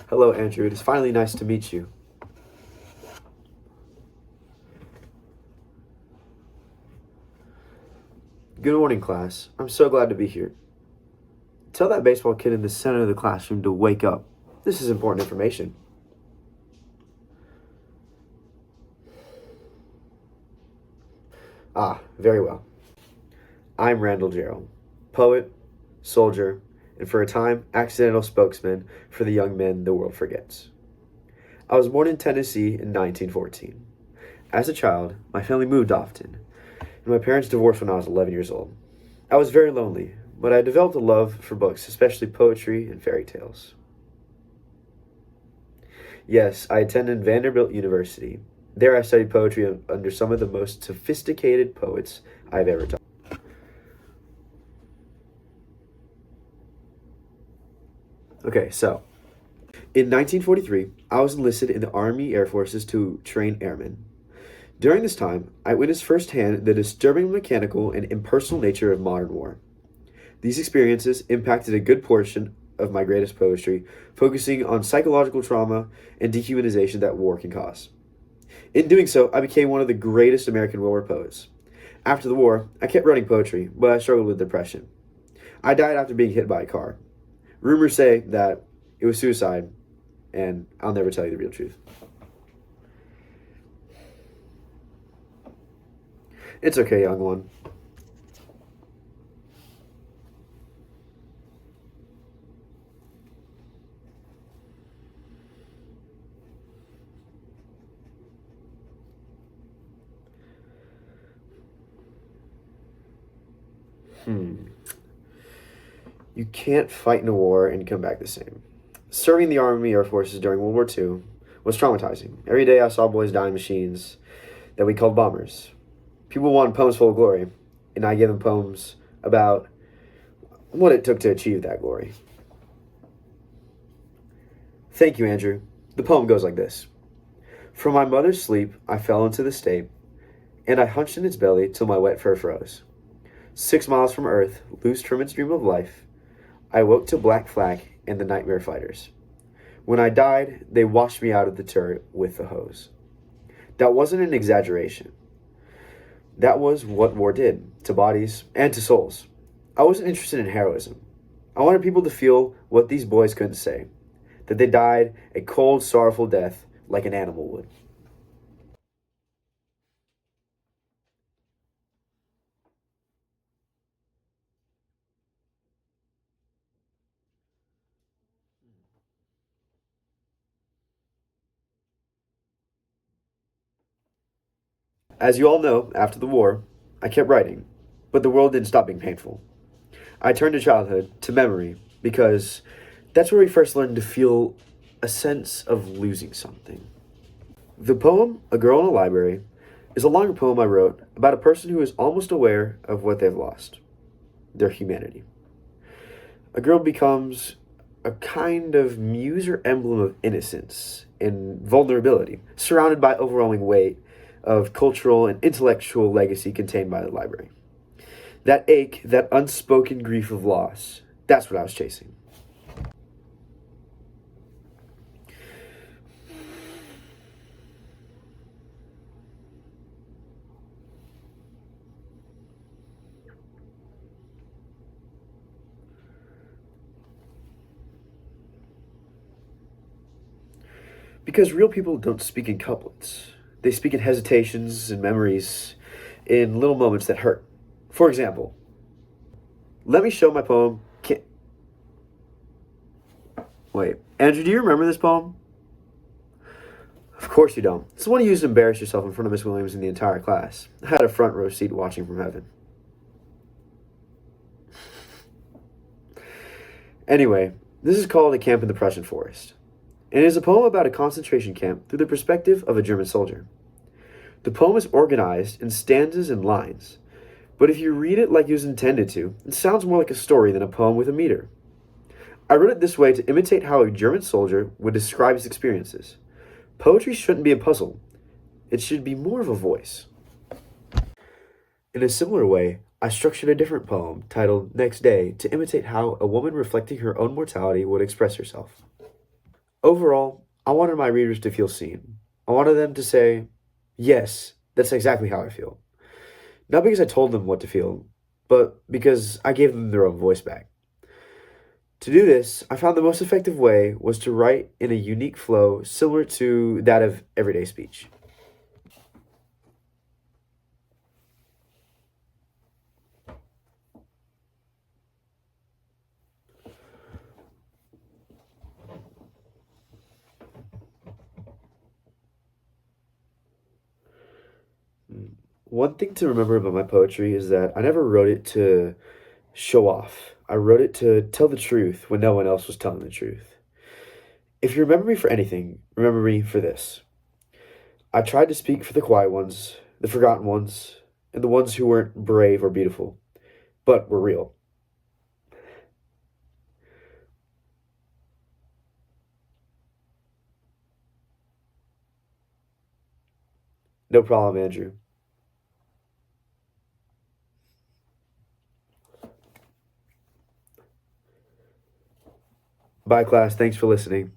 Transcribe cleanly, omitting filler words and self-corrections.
Hello, Andrew. It is finally nice to meet you. Good morning, class. I'm so glad to be here. Tell that baseball kid in the center of the classroom to wake up. This is important information. Ah, very well. I'm Randall Jarrell, poet, soldier, and for a time, accidental spokesman for the young men the world forgets. I was born in Tennessee in 1914. As a child, my family moved often, and my parents divorced when I was 11 years old. I was very lonely, but I developed a love for books, especially poetry and fairy tales. Yes, I attended Vanderbilt University. There I studied poetry under some of the most sophisticated poets I've ever taught. Okay, so in 1943, I was enlisted in the Army Air Forces to train airmen. During this time, I witnessed firsthand the disturbing mechanical and impersonal nature of modern war. These experiences impacted a good portion of my greatest poetry, focusing on psychological trauma and dehumanization that war can cause. In doing so, I became one of the greatest American war poets. After the war, I kept writing poetry, but I struggled with depression. I died after being hit by a car. Rumors say that it was suicide, and I'll never tell you the real truth. It's okay, young one. You can't fight in a war and come back the same. Serving the Army Air Forces during World War II was traumatizing. Every day I saw boys dying machines that we called bombers. People wanted poems full of glory, and I gave them poems about what it took to achieve that glory. Thank you, Andrew. The poem goes like this. From my mother's sleep, I fell into the state, and I hunched in its belly till my wet fur froze. 6 miles from Earth, loosed from its dream of life, I woke to black flak and the nightmare fighters. When I died, they washed me out of the turret with the hose. That wasn't an exaggeration. That was what war did to bodies and to souls. I wasn't interested in heroism. I wanted people to feel what these boys couldn't say, that they died a cold, sorrowful death like an animal would. As you all know, after the war, I kept writing, but the world didn't stop being painful. I turned to childhood, to memory, because that's where we first learned to feel a sense of losing something. The poem, A Girl in a Library, is a longer poem I wrote about a person who is almost aware of what they've lost, their humanity. A girl becomes a kind of muse or emblem of innocence and vulnerability, surrounded by overwhelming weight of cultural and intellectual legacy contained by the library. That ache, that unspoken grief of loss, that's what I was chasing. Because real people don't speak in couplets. They speak in hesitations and memories, in little moments that hurt. For example, let me show my poem. Wait, Andrew, do you remember this poem? Of course you don't. It's the one you used to embarrass yourself in front of Miss Williams and the entire class. I had a front row seat watching from heaven. Anyway, this is called A Camp in the Prussian Forest, and it is a poem about a concentration camp through the perspective of a German soldier. The poem is organized in stanzas and lines, but if you read it like it was intended to, it sounds more like a story than a poem with a meter. I wrote it this way to imitate how a German soldier would describe his experiences. Poetry shouldn't be a puzzle. It should be more of a voice. In a similar way, I structured a different poem titled Next Day to imitate how a woman reflecting her own mortality would express herself. Overall, I wanted my readers to feel seen. I wanted them to say, yes, that's exactly how I feel. Not because I told them what to feel, but because I gave them their own voice back. To do this, I found the most effective way was to write in a unique flow similar to that of everyday speech. One thing to remember about my poetry is that I never wrote it to show off. I wrote it to tell the truth when no one else was telling the truth. If you remember me for anything, remember me for this. I tried to speak for the quiet ones, the forgotten ones, and the ones who weren't brave or beautiful, but were real. No problem, Andrew. Bye, class. Thanks for listening.